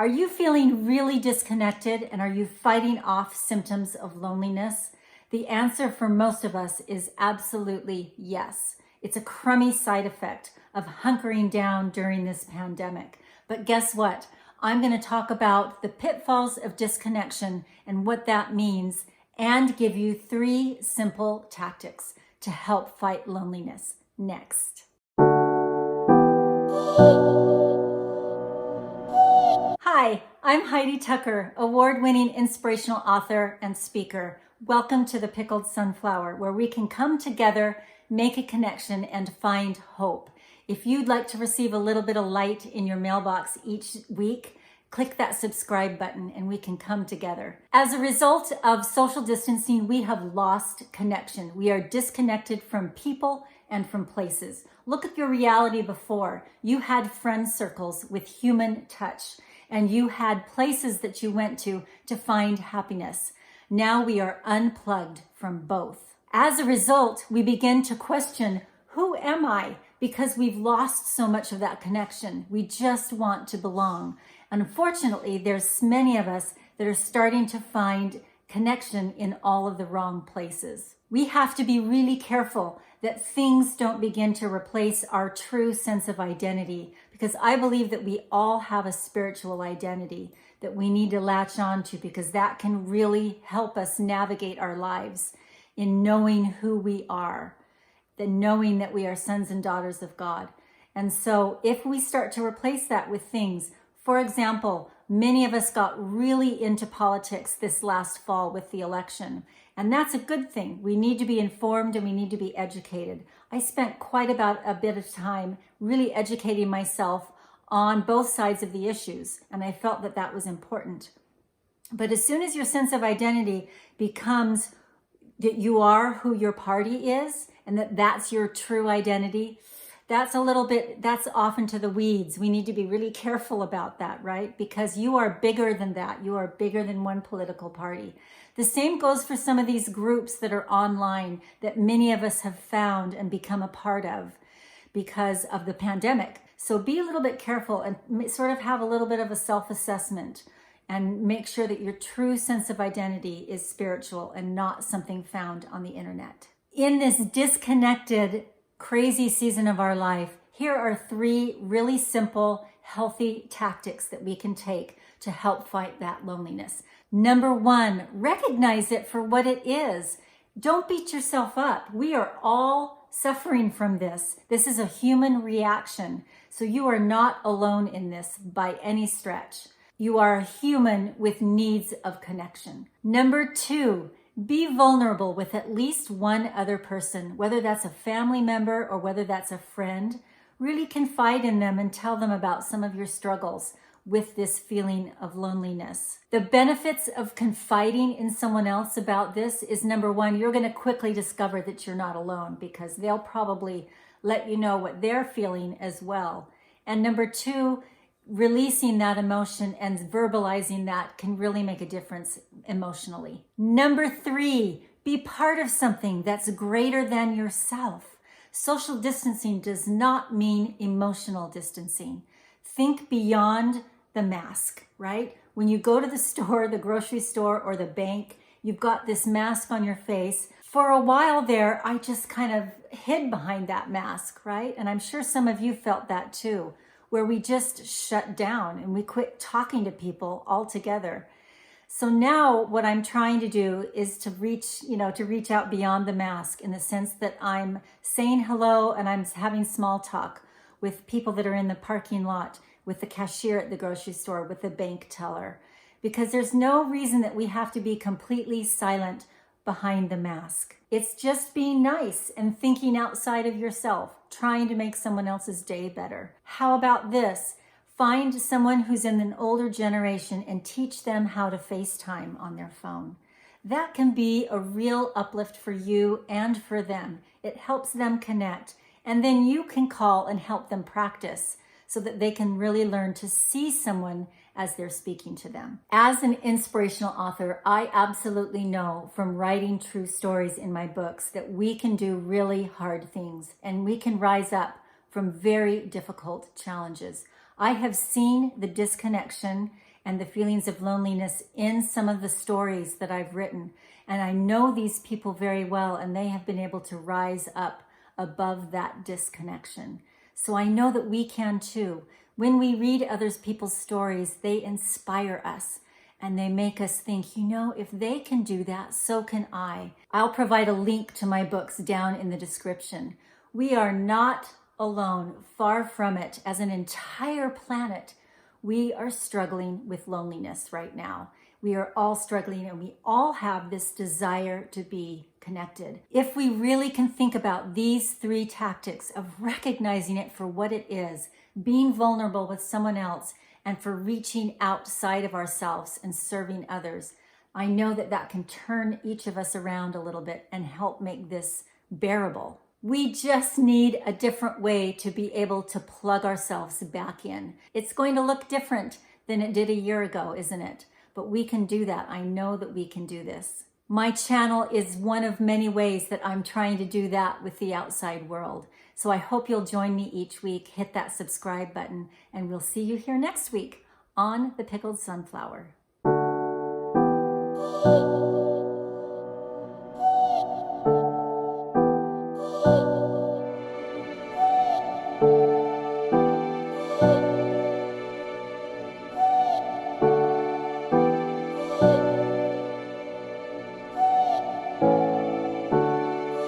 Are you feeling really disconnected and are you fighting off symptoms of loneliness? The answer for most of us is absolutely yes. It's a crummy side effect of hunkering down during this pandemic. But guess what? I'm going to talk about the pitfalls of disconnection and what that means, and give you 3 simple tactics to help fight loneliness. Next. Hi, I'm Heidi Tucker, award-winning inspirational author and speaker. Welcome to the Pickled Sunflower, where we can come together, make a connection, and find hope. If you'd like to receive a little bit of light in your mailbox each week, click that subscribe button and we can come together. As a result of social distancing, we have lost connection. We are disconnected from people and from places. Look at your reality before. You had friend circles with human touch, and you had places that you went to find happiness. Now we are unplugged from both. As a result, we begin to question, who am I? Because we've lost so much of that connection. We just want to belong. Unfortunately, there's many of us that are starting to find connection in all of the wrong places. We have to be really careful that things don't begin to replace our true sense of identity, because I believe that we all have a spiritual identity that we need to latch on to, because that can really help us navigate our lives in knowing who we are, then knowing that we are sons and daughters of God. And so if we start to replace that with things, for example, many of us got really into politics this last fall with the election, and that's a good thing. We need to be informed and we need to be educated. I spent quite a bit of time really educating myself on both sides of the issues, and I felt that that was important. But as soon as your sense of identity becomes that you are who your party is and that that's your true identity, that's off into the weeds. We need to be really careful about that, right? Because you are bigger than that. You are bigger than one political party. The same goes for some of these groups that are online that many of us have found and become a part of because of the pandemic. So be a little bit careful and sort of have a little bit of a self-assessment and make sure that your true sense of identity is spiritual and not something found on the internet. In this disconnected, crazy season of our life, here are 3 really simple, healthy tactics that we can take to help fight that loneliness. Number 1, recognize it for what it is. Don't beat yourself up. We are all suffering from this. This is a human reaction. So you are not alone in this by any stretch. You are a human with needs of connection. Number 2, be vulnerable with at least one other person, whether that's a family member or whether that's a friend. Really confide in them and tell them about some of your struggles with this feeling of loneliness. The benefits of confiding in someone else about this is, number 1, you're going to quickly discover that you're not alone, because they'll probably let you know what they're feeling as well. And number 2, releasing that emotion and verbalizing that can really make a difference emotionally. Number 3, be part of something that's greater than yourself. Social distancing does not mean emotional distancing. Think beyond the mask, right? When you go to the store, the grocery store, or the bank, you've got this mask on your face. For a while there, I just kind of hid behind that mask, right? And I'm sure some of you felt that too, where we just shut down and we quit talking to people altogether. So now what I'm trying to do is to reach out beyond the mask, in the sense that I'm saying hello and I'm having small talk with people that are in the parking lot, with the cashier at the grocery store, with the bank teller, because there's no reason that we have to be completely silent behind the mask. It's just being nice and thinking outside of yourself, trying to make someone else's day better. How about this? Find someone who's in an older generation and teach them how to FaceTime on their phone. That can be a real uplift for you and for them. It helps them connect. And then you can call and help them practice so that they can really learn to see someone as they're speaking to them. As an inspirational author, I absolutely know from writing true stories in my books that we can do really hard things and we can rise up from very difficult challenges. I have seen the disconnection and the feelings of loneliness in some of the stories that I've written. And I know these people very well, and they have been able to rise up above that disconnection. So I know that we can too. When we read other people's stories, they inspire us and they make us think, you know, if they can do that, so can I. I'll provide a link to my books down in the description. We are not alone, far from it. As an entire planet, we are struggling with loneliness right now. We are all struggling, and we all have this desire to be connected. If we really can think about these 3 tactics of recognizing it for what it is, being vulnerable with someone else, and for reaching outside of ourselves and serving others, I know that that can turn each of us around a little bit and help make this bearable. We just need a different way to be able to plug ourselves back in. It's going to look different than it did a year ago, isn't it? But we can do that. I know that we can do this. My channel is one of many ways that I'm trying to do that with the outside world. So I hope you'll join me each week, hit that subscribe button, and we'll see you here next week on The Pickled Sunflower.